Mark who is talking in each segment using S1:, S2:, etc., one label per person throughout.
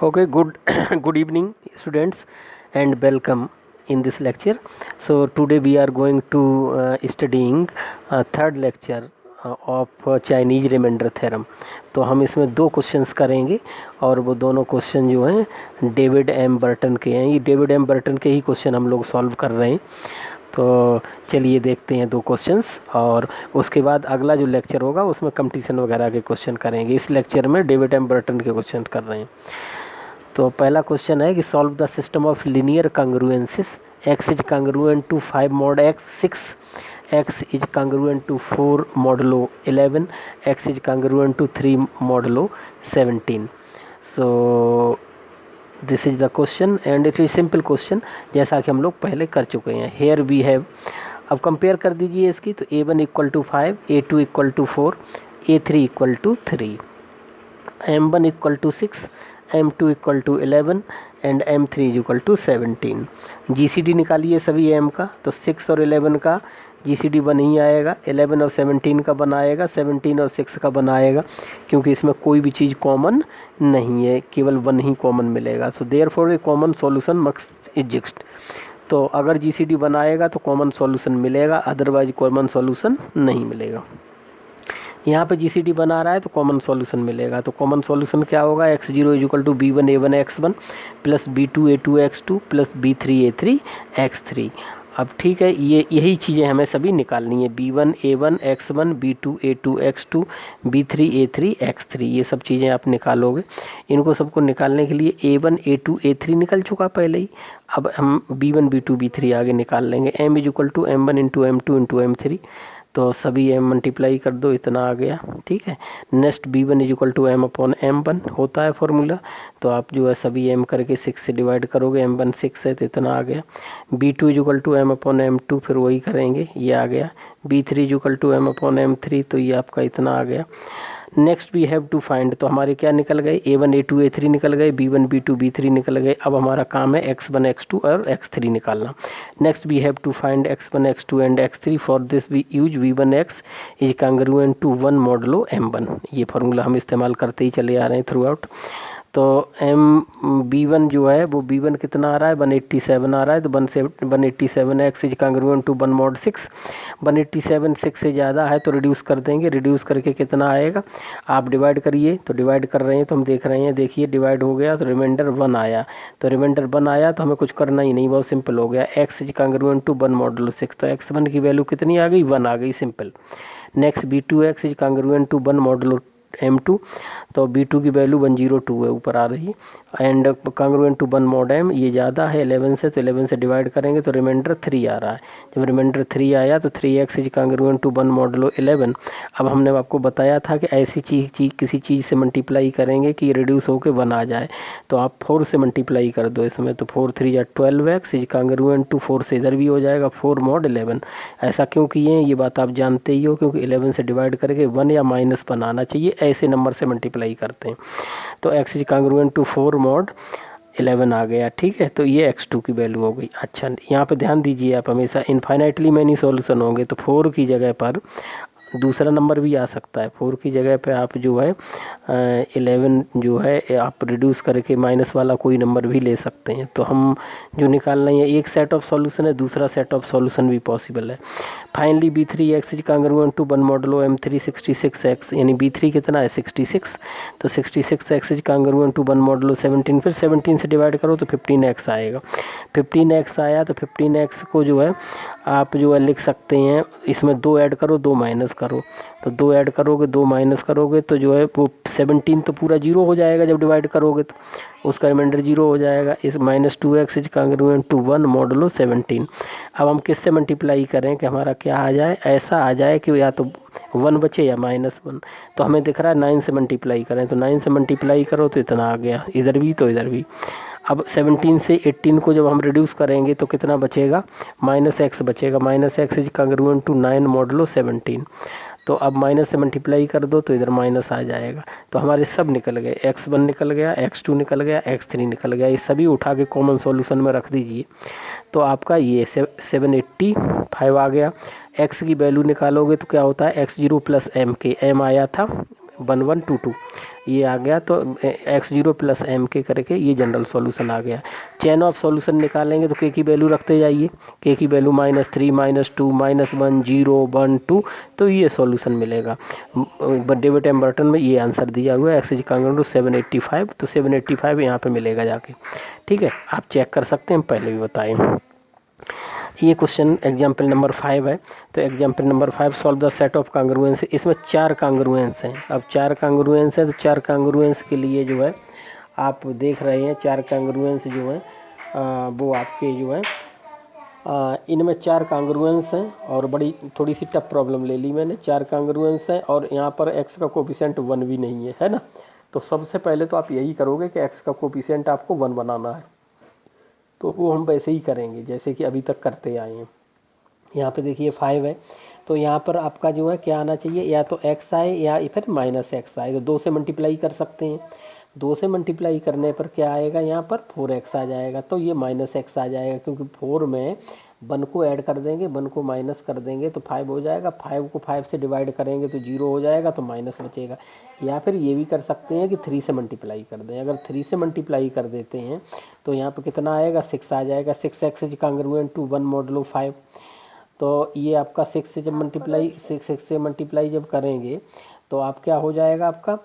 S1: Okay, good good evening, students, and welcome in this lecture. So today we are going to studying third lecture of Chinese remainder theorem. तो हम इसमें दो questions करेंगे और वो दोनों क्वेश्चन जो हैं डेविड एम बर्टन के हैं। ये डेविड एम बर्टन के ही क्वेश्चन हम लोग सॉल्व कर रहे हैं। तो चलिए देखते हैं दो क्वेश्चंस, और उसके बाद अगला जो लेक्चर होगा उसमें कंपटीशन वगैरह के क्वेश्चन करेंगे। इस लेक्चर में डेविड एम बर्टन के क्वेश्चन कर रहे हैं। तो पहला क्वेश्चन है कि solve the system of linear congruences. x is congruent to 5 mod x 6, x is congruent to 4 modulo 11, x is congruent to 3 modulo 17। So this is the question and it is simple question, जैसा कि हम लोग पहले कर चुके हैं। Here we have, अब compare कर दीजिए इसकी। तो a1 equal to 5, a2 equal to 4, a3 equal to 3, m1 equal to 6, m2 equal to 11 and m3 is equal to 17। GCD निकालिए सभी m का। तो 6 और 11 का GCD 1 ही आएगा, 11 और 17 का बनाएगा, 17 और 6 का बनाएगा, क्योंकि इसमें कोई भी चीज़ कॉमन नहीं है, केवल 1 ही कॉमन मिलेगा। सो देयरफॉर ए कॉमन सॉल्यूशन मस्ट एग्जिस्ट। तो अगर GCD बनाएगा तो कॉमन सॉल्यूशन मिलेगा, अदरवाइज कॉमन सॉल्यूशन नहीं मिलेगा। यहाँ पे GCD बना रहा है तो कॉमन सॉल्यूशन मिलेगा। तो कॉमन सॉल्यूशन क्या होगा? x0 is equal to b1 a1 x1 plus b2 a2 x2 plus b3 a3 x3। अब ठीक है, ये यही चीज़ें हमें सभी निकालनी है। b1 a1 x1, b2 a2 x2, b3 a3 x3, ये सब चीज़ें आप निकालोगे। इनको सबको निकालने के लिए a1 a2 a3 निकल चुका पहले ही। अब हम b1 b2 b3 आगे निकाल लेंगे। m is equal to m1 into m2 into m3, तो सभी m मल्टीप्लाई कर दो, इतना आ गया। ठीक है, next b1 is equal to m upon m1 होता है फॉर्मूला। तो आप जो है सभी m करके 6 से डिवाइड करोगे, m1 6 है तो इतना आ गया। b2 is equal to m upon m2, फिर वही करेंगे, ये आ गया। b3 is equal to m upon m3, तो ये आपका इतना आ गया। Next we have to find, तो हमारे क्या निकल गए? a1 a2 a3 निकल गए, b1 b2 b3 निकल गए। अब हमारा काम है x1 x2 और x3 निकालना। Next we have to find x1 x2 and x3। For this we use v1x is congruent to 1 modulo m1। ये फार्मूला हम इस्तेमाल करते ही चले आ रहे हैं थ्रू आउट। तो b1 जो है वो b1 कितना आ रहा है? 187 आ रहा है। तो 187x is congruent to 1 mod 6। 187 6 से ज़्यादा है तो रिड्यूस कर देंगे। रिड्यूस करके कितना आएगा? आप डिवाइड करिए। तो डिवाइड कर रहे हैं तो हम देख रहे हैं, देखिए डिवाइड हो गया तो रिमाइंडर 1 आया। तो रिमाइंडर 1 आया तो हमें कुछ करना ही नहीं, बहुत सिंपल हो गया। x is congruent to 1 modulo 6, तो x1 की वैल्यू कितनी आ गई? 1 आ गई, simple. Next b2x is congruent to 1 modulo m2, तो b2 की वैल्यू 102 है, ऊपर आ रही। And congruent to 1 mod m, ये ज़्यादा है 11 से, तो 11 से डिवाइड करेंगे तो रिमाइंडर 3 आ रहा है। जब रिमाइंडर 3 आया तो 3x is congruent to 1 modulo 11। अब हमने आपको बताया था कि ऐसी चीज़ किसी चीज़ से मल्टीप्लाई करेंगे कि रिड्यूस होकर 1 आ जाए। तो आप 4 से मल्टीप्लाई कर दो इसमें, तो 4 3 या 12x इज कांग्रुएंट टू 4 से इधर भी हो जाएगा 4 mod 11। ऐसा क्यों किए ये बात आप जानते ही हो, क्योंकि 11 से डिवाइड करके 1 या माइनस बनाना चाहिए, ऐसे नंबर से मल्टीप्लाई करते हैं। तो x is congruent to 4 mod 11 आ गया। ठीक है, तो ये x2 की वैल्यू हो गई। अच्छा, यहाँ पे ध्यान दीजिए, आप हमेशा इनफाइनाइटली मैनी सॉल्यूशन होंगे, तो 4 की जगह पर दूसरा नंबर भी आ सकता है। 4 की जगह पे आप जो है 11 जो है आप रिड्यूस करके माइनस वाला कोई नंबर भी ले सकते हैं। तो हम जो निकालना है, एक सेट ऑफ सॉल्यूशन है, दूसरा सेट ऑफ सॉल्यूशन भी पॉसिबल है। Finally b3x is congruent to 1 modulo m3 66x, यानी b3 कितना है? 66। तो 66x is congruent to 1 modulo 17, फिर 17 से डिवाइड करो तो 15x आएगा। 15x आया तो 15x को जो है आप जो है लिख सकते हैं, इसमें 2 ऐड करो 2 माइनस करो। तो 2 ऐड करोगे 2 माइनस करोगे तो जो है वो 17 तो पूरा 0 हो जाएगा, जब डिवाइड करोगे तो उसका रिमाइंडर 0 हो जाएगा। इस -2x is congruent to 1 modulo 17। अब हम किससे मल्टीप्लाई करें कि हमारा क्या आ जाए? ऐसा आ जाए कि या तो 1 बचे या -1। तो हमें दिख रहा है 9 से मल्टीप्लाई करें, तो 9 से मल्टीप्लाई करो तो इतना आ गया, इधर भी तो इधर भी। अब 17 से 18 को जब हम रिड्यूस करेंगे तो कितना बचेगा? -x बचेगा। -x is congruent to 9 modulo 17। तो अब माइनस से मल्टीप्लाई कर दो तो इधर माइनस आ जाएगा। तो हमारे सब निकल गए, x1 निकल गया, x2 निकल गया, x3 निकल गया। ये सभी उठा के कॉमन सॉल्यूशन में रख दीजिए। तो आपका ये 785 आ गया। x की वैल्यू निकालोगे तो क्या होता है? x0 प्लस m के, m आया था 1122 ये आ गया। तो x0 प्लस एम के करके ये जनरल सॉल्यूशन आ गया। चेन ऑफ सॉल्यूशन निकालेंगे तो के की वैल्यू रखते जाइए, के की वैल्यू -3 -2 -1 0 1 2, तो ये सॉल्यूशन मिलेगा। डेविड एम्बर्टन में ये आंसर दिया हुआ है x इज इक्वल टू 785, तो 785 यहाँ पे मिलेगा जाके। ठीक है, आप चेक कर सकते हैं, पहले भी बताएं। ये क्वेश्चन एग्जाम्पल नंबर 5 है। तो example number 5, solve the set of congruence. इसमें 4 कांग्रुएंस हैं। अब 4 कांग्रुएंस हैं तो 4 कांग्रुएंस के लिए जो है आप देख रहे हैं 4 कांग्रुएंस जो हैं वो आपके जो है इनमें 4 कांग्रुएंस हैं और बड़ी थोड़ी सी टफ प्रॉब्लम ले ली मैंने। 4 कांग्रुएंस हैं और यहाँ पर एक्स का कोफिशिएंट 1 भी नहीं है, है ना। तो सबसे पहले तो आप यही करोगे कि एक्स का कोफिशिएंट आपको 1 बनाना है। तो वो हम वैसे ही करेंगे जैसे कि अभी तक करते आए हैं। यहाँ पे देखिए 5 है, तो यहाँ पर आपका जो है क्या आना चाहिए, या तो x आए या फिर -x आए। तो 2 से मल्टीप्लाई कर सकते हैं। 2 से मल्टीप्लाई करने पर क्या आएगा, यहाँ पर 4x आ जाएगा। तो ये -x आ जाएगा क्योंकि 4 में 1 को ऐड कर देंगे, 1 को माइनस कर देंगे तो 5 हो जाएगा। 5 को 5 से डिवाइड करेंगे तो 0 हो जाएगा, तो माइनस बचेगा। या फिर ये भी कर सकते हैं कि 3 से मल्टीप्लाई कर दें। अगर 3 से मल्टीप्लाई कर देते हैं तो यहाँ पर कितना आएगा, 6 आ जाएगा। 6x is congruent to 1 modulo 5। तो ये आपका 6 से जब मल्टीप्लाई 6 से मल्टीप्लाई जब करेंगे तो आप क्या हो जाएगा आपका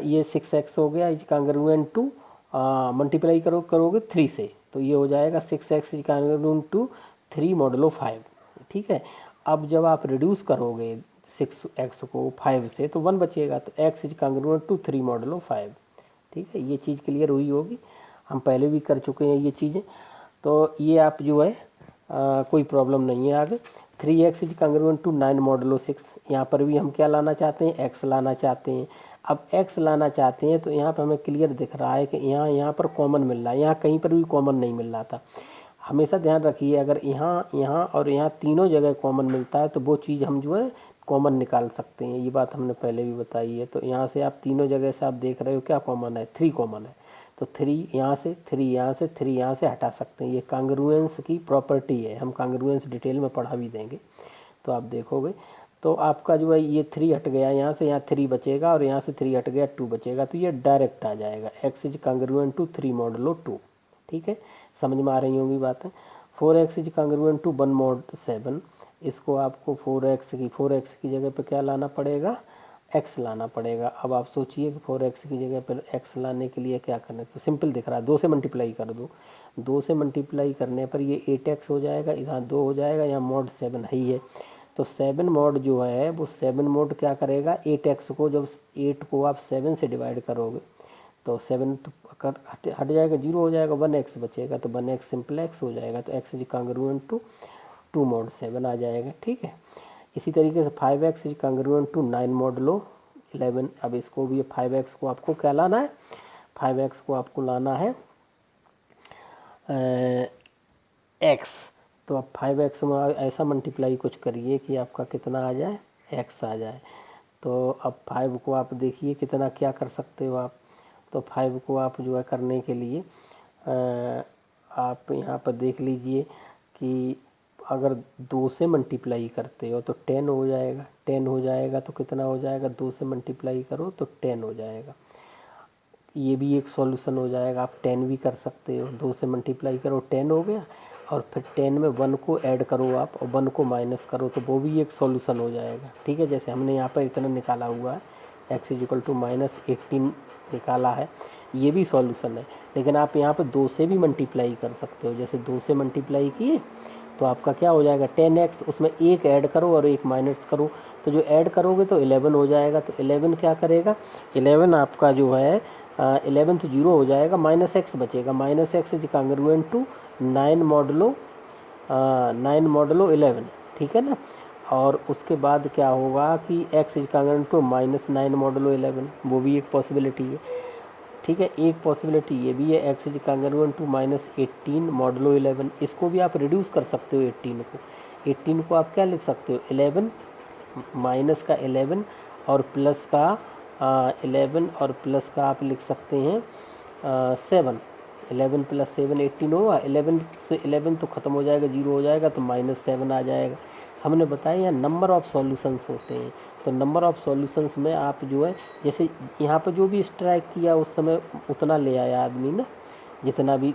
S1: ये 6x हो गया इज कांग्रुएंट टू मल्टीप्लाई करोगे 3 से, तो ये हो जाएगा 6x is congruent to 3 modulo 5। ठीक है, अब जब आप रिड्यूस करोगे 6x को 5 से तो 1 बचेगा, तो x is congruent to 3 modulo 5। ठीक है, ये चीज़ क्लियर हुई होगी, हम पहले भी कर चुके हैं ये चीज़ें। तो ये आप जो है कोई प्रॉब्लम नहीं है आगे। 3x is congruent to 9 modulo 6। यहाँ पर भी हम क्या लाना चाहते हैं, x लाना चाहते हैं। अब x लाना चाहते हैं तो यहाँ पर हमें क्लियर दिख रहा है कि यहाँ पर कॉमन मिल रहा है, यहाँ कहीं पर भी कॉमन नहीं मिल रहा था। हमेशा ध्यान रखिए, अगर यहाँ और यहाँ तीनों जगह कॉमन मिलता है तो वो चीज़ हम जो है कॉमन निकाल सकते हैं। ये बात हमने पहले भी बताई है। तो यहाँ से आप तीनों जगह से आप देख रहे हो क्या कॉमन है, 3 कॉमन है। तो 3 यहाँ से, 3 यहाँ से, 3 यहाँ से हटा सकते हैं। ये कांग्रुएंस की प्रॉपर्टी है, हम कांग्रुएंस डिटेल में पढ़ा भी देंगे तो आप देखोगे। तो आपका जो है ये 3 हट गया यहाँ से, यहाँ 3 बचेगा और यहाँ से 3 हट गया 2 बचेगा, तो ये डायरेक्ट आ जाएगा x is congruent to 3 modulo 2। ठीक है, समझ में आ रही होंगी बातें। 4x is congruent to 1 mod 7। इसको आपको 4x की जगह पे क्या लाना पड़ेगा, x लाना पड़ेगा। अब आप सोचिए कि 4x की जगह पर x लाने के लिए क्या करना है, तो सिंपल दिख रहा है, 2 से मल्टीप्लाई कर दो। 2 से मल्टीप्लाई करने पर ये 8x हो जाएगा, इधर 2 हो जाएगा, यहाँ मॉड 7 है ही है। तो 7 मॉड जो है वो 7 मॉड क्या करेगा, 8x को जब 8 को आप 7 से डिवाइड करोगे तो 7 तो हट जाएगा, 0 हो जाएगा, 1x बचेगा, तो 1x सिंपल x हो जाएगा। तो x is congruent to 2 mod 7 आ जाएगा। ठीक है, इसी तरीके से 5x is congruent to 9 modulo 11। अब इसको भी 5x को आपको क्या लाना है, 5x को आपको लाना है x। तो अब 5x में ऐसा मल्टीप्लाई कुछ करिए कि आपका कितना आ जाए, x आ जाए। तो अब 5 को आप देखिए कितना क्या कर सकते हो आप। तो 5 को आप जो है करने के लिए आप यहाँ पर देख लीजिए कि अगर 2 से मल्टीप्लाई करते हो तो 10 हो जाएगा। 10 हो जाएगा तो कितना हो जाएगा, 2 से मल्टीप्लाई करो तो 10 हो जाएगा। ये भी एक सॉल्यूशन हो जाएगा। आप 10 भी कर सकते हो, 2 से मल्टीप्लाई करो 10 हो गया, और फिर 10 में 1 को ऐड करो आप और 1 को माइनस करो तो वो भी एक सॉल्यूशन हो जाएगा। ठीक है, जैसे हमने यहाँ पर इतना निकाला हुआ है x इज इक्वल टू -18 निकाला है, ये भी सॉल्यूशन है। लेकिन आप यहाँ पर 2 से भी मल्टीप्लाई कर सकते हो। जैसे 2 से मल्टीप्लाई किए तो आपका क्या हो जाएगा 10x, उसमें 1 ऐड करो और 1 माइनस करो, तो जो ऐड करोगे तो 11 हो जाएगा। तो 11 क्या करेगा, 11 आपका जो है 11 तो 0 हो जाएगा, -x बचेगा। -x is congruent to 9 modulo 11। ठीक है ना। और उसके बाद क्या होगा कि x is congruent to -9 modulo 11, वो भी एक पॉसिबिलिटी है। ठीक है, एक पॉसिबिलिटी ये भी है x is congruent to -18 modulo 11। इसको भी आप रिड्यूस कर सकते हो 18 को आप क्या लिख सकते हो, 11 माइनस का 11 और प्लस का 11 और प्लस का आप लिख सकते हैं 7। 11 प्लस 7 18 होगा। 11 से 11 तो ख़त्म हो जाएगा, 0 हो जाएगा, तो -7 आ जाएगा। हमने बताया यहाँ नंबर ऑफ सॉल्यूशंस होते हैं, तो नंबर ऑफ़ सॉल्यूशंस में आप जो है जैसे यहाँ पर जो भी स्ट्राइक किया उस समय उतना ले आया आदमी ना, जितना भी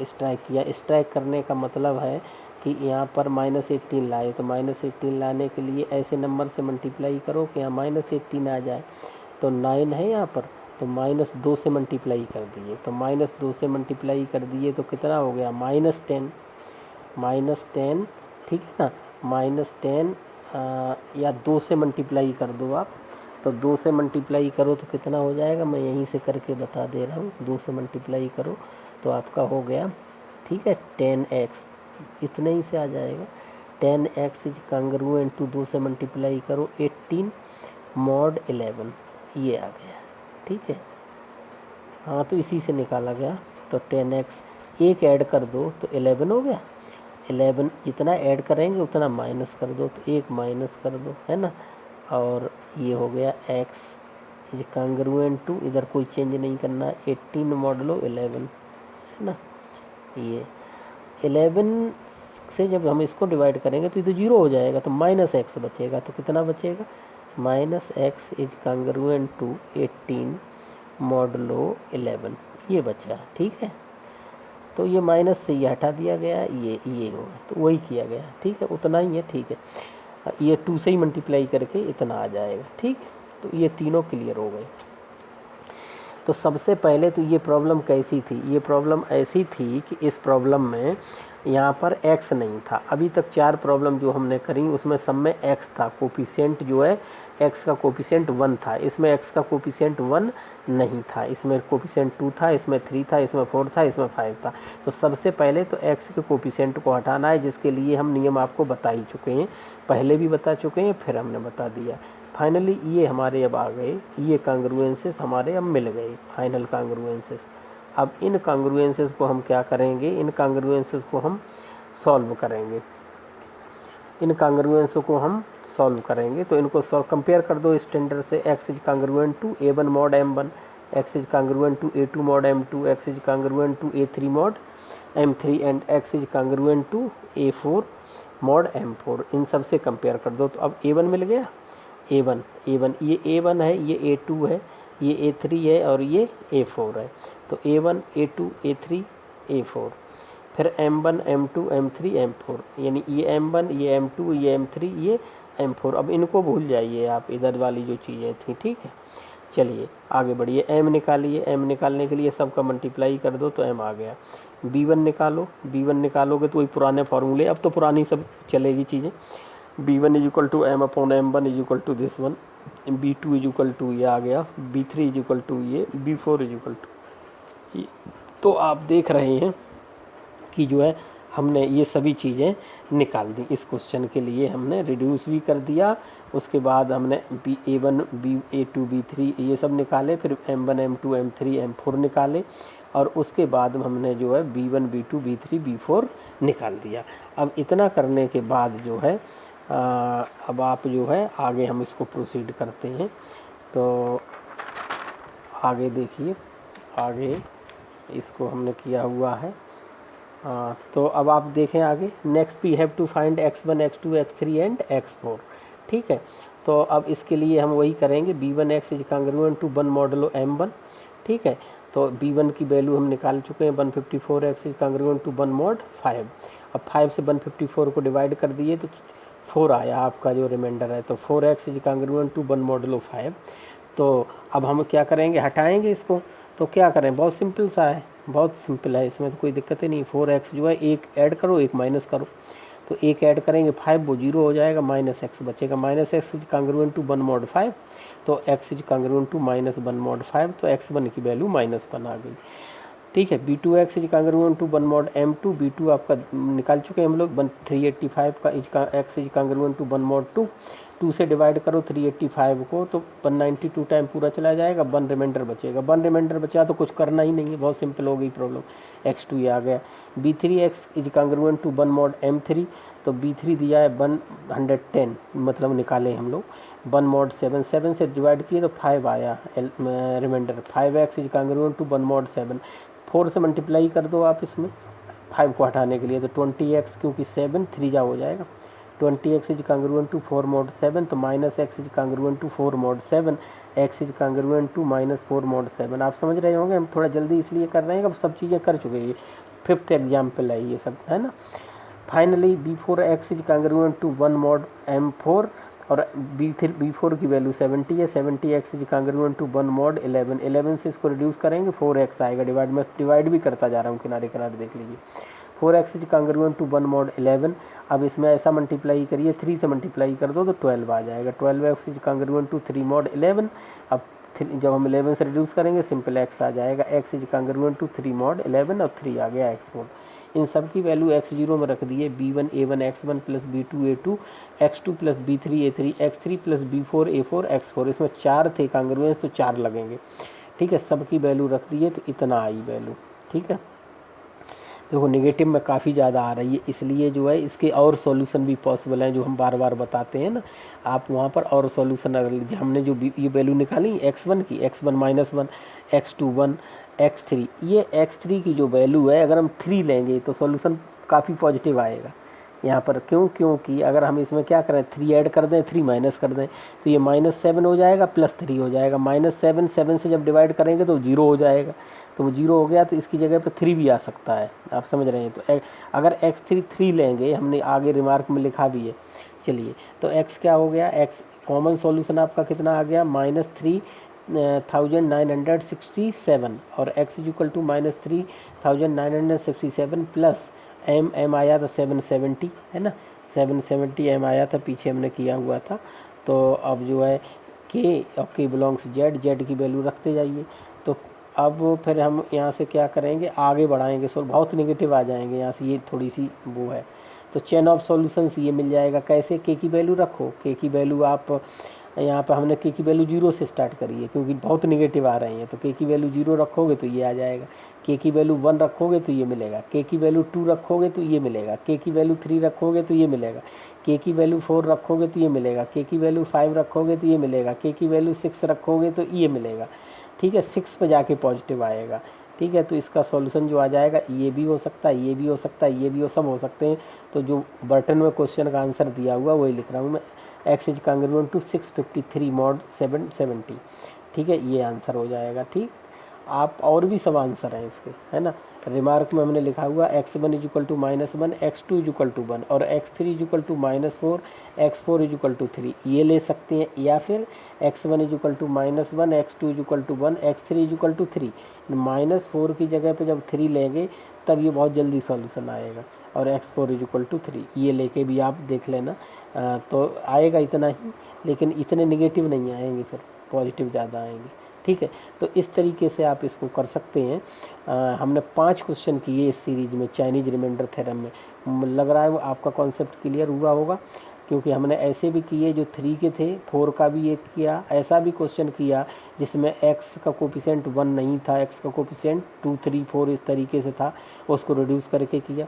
S1: स्ट्राइक किया। स्ट्राइक करने का मतलब है कि यहाँ पर -18 लाए, तो -18 लाने के लिए ऐसे नंबर से मल्टीप्लाई करो कि यहाँ -18 आ जाए। तो 9 है यहाँ पर, तो -2 से मल्टीप्लाई कर दिए, तो -2 से मल्टीप्लाई कर दिए तो कितना हो गया -10, -10, ठीक है ना। -10 या 2 से मल्टीप्लाई कर दो आप, तो 2 से मल्टीप्लाई करो तो कितना हो जाएगा, मैं यहीं से करके बता दे रहा हूँ। 2 से मल्टीप्लाई करो तो आपका हो गया, ठीक है, 10x, इतने ही से आ जाएगा। 10x इज कांग्रुएंट टू 2 से मल्टीप्लाई करो 18 mod 11, ये आ गया, ठीक है। हाँ, तो इसी से निकाला गया। तो 10x एक ऐड कर दो तो 11 हो गया। 11 जितना ऐड करेंगे उतना माइनस कर दो, तो एक माइनस कर दो, है ना। और ये हो गया x इज कांग्रुएंट टू, इधर कोई चेंज नहीं करना, 18 मॉडलो 11, है ना। ये 11 से जब हम इसको डिवाइड करेंगे तो ये तो 0 हो जाएगा, तो -x बचेगा। तो कितना बचेगा, -x is congruent to 18 modulo 11, ये बचा, ठीक है। तो ये माइनस से ये हटा दिया गया, ये होगा, तो वही किया गया, ठीक है, उतना ही है, ठीक है। ये 2 से ही मल्टीप्लाई करके इतना आ जाएगा, ठीक। तो ये तीनों क्लियर हो गए। तो सबसे पहले तो ये प्रॉब्लम कैसी थी, ये प्रॉब्लम ऐसी थी कि इस प्रॉब्लम में यहाँ पर x नहीं था। अभी तक 4 प्रॉब्लम जो हमने करी उसमें सब में x था, कोफिशिएंट जो है x का कोफिशिएंट 1 था, इसमें x का कोफिशिएंट 1 नहीं था, इसमें कोफिशिएंट 2 था, इसमें 3 था, इसमें 4 था, इसमें 5 था। तो सबसे पहले तो x के कोफिशिएंट को हटाना है, जिसके लिए हम नियम आपको बता ही चुके हैं, पहले भी बता चुके हैं, फिर हमने बता दिया। फाइनली ये हमारे अब आ गए, ये कांग्रुएंसेस हमारे अब मिल गए, फाइनल कांग्रुएंसेस। अब इन कांग्रुएंसेस को हम क्या करेंगे, इन कांग्रुएंसेस को हम सॉल्व करेंगे, इन कांग्रुएंसेस को हम सॉल्व करेंगे। तो इनको कंपेयर कर दो स्टैंडर्ड से, x is congruent to a1 mod m1, x is congruent to a2 mod m2, x is congruent to a3 mod m3 and x is congruent to a4 mod m4। इन सब से compare कर दो। तो अब a1 मिल गया, a1 ये a1 है, ये a2 है, ये a3 है और ये a4 है। तो a1 a2 a3 a4, फिर m1 m2 m3 m4, यानी ये m1 ये m2 ये m3 ये m4। अब इनको भूल जाइए आप, इधर वाली जो चीज़ें थी, ठीक है। चलिए आगे बढ़िए, m निकालिए, m निकालने के लिए सबका मल्टीप्लाई कर दो तो m आ गया। b1 निकालो, b1 निकालोगे तो वही पुराने फार्मूले, अब तो पुरानी सब चलेगी चीज़ें। b1 is equal to m upon m1 is equal to this one, b2 is equal to ये आ गया, b3 इज इक्वल टू ये, b4 इज इक्वल टू ये। तो आप देख रहे हैं कि जो है हमने ये सभी चीज़ें निकाल दी। इस क्वेश्चन के लिए हमने रिड्यूस भी कर दिया, उसके बाद हमने a1 a2 b3 ये सब निकाले, फिर m1 m2 m3 m4 निकाले, और उसके बाद हमने जो है b1 b2 b3 b4 निकाल दिया। अब इतना करने के बाद जो है अब आप जो है आगे हम इसको प्रोसीड करते हैं। तो आगे देखिए, आगे इसको हमने किया हुआ है। तो अब आप देखें आगे, next we have to find x1 x2 x3 and x4, ठीक है। तो अब इसके लिए हम वही करेंगे, b1x is congruent to 1 modulo m1, ठीक है। तो b1 की वैल्यू हम निकाल चुके हैं, 154x is congruent to 1 mod 5। अब 5 से 154 को डिवाइड कर दिए तो 4 आया आपका जो रिमाइंडर है। तो 4x is congruent to 1 modulo 5। तो अब हम क्या करेंगे, हटाएंगे इसको। तो क्या करें, बहुत सिंपल सा है, बहुत सिंपल है, इसमें तो कोई दिक्कत ही नहीं। 4x जो है एक ऐड करो एक माइनस करो, तो एक ऐड करेंगे 5 वो 0 हो जाएगा, -x बचेगा, -x is congruent to 1 mod 5। तो x is congruent to -1 mod 5, तो x1 की वैल्यू -1 आ गई, ठीक है। b2x is congruent to 1 mod m2, b2 आपका निकाल चुके हैं हम लोग, 385 का x is congruent to 1 mod 2। 2 से डिवाइड करो 385 को तो 192 टाइम पूरा चला जाएगा, 1 रिमाइंडर बचेगा। 1 रिमाइंडर बचा तो कुछ करना ही नहीं है, बहुत सिंपल हो गई प्रॉब्लम। x2 ये आ गया। b3x is congruent to 1 mod m3, तो b3 दिया है 110, मतलब निकाले हम लोग 1 mod 7, 7 से डिवाइड किए तो 5 आया reminder. 5x is congruent to 1 mod 7, 4 से मल्टीप्लाई कर दो आप इसमें 5 को हटाने के लिए, तो 20x, क्योंकि 7 3 जा हो जाएगा, 20x is congruent to 4 mod 7, तो minus x is congruent to 4 mod 7, x is congruent to minus 4 mod 7। आप समझ रहे होंगे हम थोड़ा जल्दी इसलिए कर रहे हैं कि अब सब चीज़ें कर चुके हैं, 5th एग्जाम्पल है ये सब, है ना। Finally b4x is congruent to 1 mod m4, और b4 की वैल्यू 70 है, 70x is congruent to 1 mod 11, 11 से इसको रिड्यूस करेंगे 4x आएगा, डिवाइड भी करता जा रहा हूँ किनारे किनारे देख लीजिए। 4x is congruent to 1 mod 11, अब इसमें ऐसा मल्टीप्लाई करिए, 3 से मल्टीप्लाई कर दो तो 12 आ जाएगा, 12x is congruent to 3 mod 11। अब जब हम 11 से रिड्यूस करेंगे सिंपल x आ जाएगा, x is congruent to 3 mod 11 और 3 आ गया x4। इन सब की वैल्यू x0 में रख दिए, b1 a1 x1 plus b2 a2 x2 plus b3 a3 x3 plus b4 a4 x4। इसमें 4 थे कांग्रुएंस तो 4 लगेंगे, ठीक है। सबकी वैल्यू रख दिए तो इतना आई वैल्यू, ठीक है। देखो नेगेटिव में काफ़ी ज़्यादा आ रही है, इसलिए जो है इसके और सॉल्यूशन भी पॉसिबल हैं जो हम बार बार बताते हैं ना, आप वहाँ पर और सॉल्यूशन अगर लीजिए। हमने जो ये वैल्यू निकाली x1 की, x1 माइनस 1, x2 1, x3, ये x3 की जो वैल्यू है अगर हम 3 लेंगे तो सॉल्यूशन काफ़ी पॉजिटिव आएगा यहाँ पर। क्योंकि अगर हम इसमें क्या करें, 3 ऐड कर दें, 3 माइनस कर दें तो ये -7 हो जाएगा, +3 हो जाएगा। -7 7 से जब डिवाइड करेंगे तो 0 हो जाएगा, तो वो 0 हो गया तो इसकी जगह पे 3 भी आ सकता है, आप समझ रहे हैं। तो अगर x3 3 लेंगे, हमने आगे रिमार्क में लिखा भी है, चलिए तो x क्या हो गया, x कॉमन सॉल्यूशन आपका कितना आ गया, -3967, और x equal to -3967 plus m आया था 770, है ना, 770 m आया था, पीछे हमने किया हुआ था। तो अब जो है k और k बिलोंग्स z की वैल्यू रखते जाइए। तो अब फिर हम यहाँ से क्या करेंगे, आगे बढ़ाएंगे, सो बहुत नेगेटिव आ जाएंगे यहाँ से, ये थोड़ी सी वो है। तो चेन ऑफ सॉल्यूशंस ये मिल जाएगा, कैसे, k की वैल्यू रखो, k की वैल्यू आप यहाँ पर हमने k की वैल्यू 0 से स्टार्ट करी है क्योंकि बहुत नेगेटिव आ रही हैं, तो k की वैल्यू 0 रखोगे तो ये आ जाएगा, k की वैल्यू 1 रखोगे तो ये मिलेगा, k की वैल्यू 2 रखोगे तो ये मिलेगा, k की वैल्यू 3 रखोगे तो ये मिलेगा, k की वैल्यू 4 रखोगे तो ये मिलेगा, k की वैल्यू 5 रखोगे तो ये मिलेगा, k की वैल्यू 6 रखोगे तो ये मिलेगा, ठीक है। 6 पे जाके पॉजिटिव आएगा, ठीक है। तो इसका सॉल्यूशन जो आ जाएगा, ये भी हो सकता है, ये भी हो सकता है, ये भी हो, सब हो सकते हैं। तो जो बटन में क्वेश्चन का आंसर दिया हुआ वही लिख रहा हूँ मैं, x is congruent to 653 mod 770, ठीक है, ये आंसर हो जाएगा, ठीक। आप और भी सब आंसर हैं इसके, है ना। रिमार्क में हमने लिखा हुआ x1 is equal to -1, x2 is equal to 1 और x3 is equal to -4, x4 is equal to 3, ये ले सकते हैं, या फिर x1 is equal to -1, x2 is equal to 1, x3 is equal to 3। -4 की जगह पे जब 3 लेंगे तब ये बहुत जल्दी सॉल्यूशन आएगा, और x4 इज इक्वल टू 3, ये लेके भी आप देख लेना। तो आएगा इतना ही, लेकिन इतने नेगेटिव नहीं आएंगे, फिर पॉजिटिव ज़्यादा आएंगे, ठीक है। तो इस तरीके से आप इसको कर सकते हैं। हमने 5 क्वेश्चन किए इस सीरीज में चाइनीज रिमाइंडर थ्योरम में, लग रहा है वो आपका कॉन्सेप्ट क्लियर हुआ होगा, क्योंकि हमने ऐसे भी किए जो 3 के थे, 4 का भी एक किया, ऐसा भी क्वेश्चन किया जिसमें x का कोफिशिएंट 1 नहीं था, x का कोफिशिएंट 2 3 4 इस तरीके से था, उसको रिड्यूस करके किया।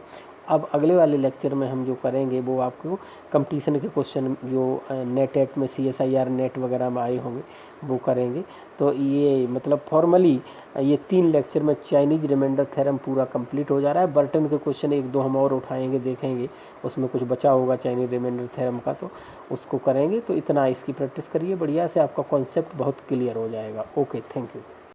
S1: अब अगले वाले लेक्चर में हम जो करेंगे वो आपको कंपटीशन के क्वेश्चन जो नेट में CSIR नेट वगैरह में आए होंगे वो करेंगे। तो ये मतलब फॉर्मली ये 3 लेक्चर में चाइनीज रिमाइंडर थ्योरम पूरा कंप्लीट हो जा रहा है। बर्टन के क्वेश्चन 1 2 हम और उठाएंगे, देखेंगे उसमें कुछ बचा होगा चाइनीज रिमाइंडर थ्योरम का, तो उसको करेंगे। तो इतना इसकी प्रैक्टिस करिए बढ़िया से, आपका कॉन्सेप्ट बहुत क्लियर हो जाएगा। Okay, thank you.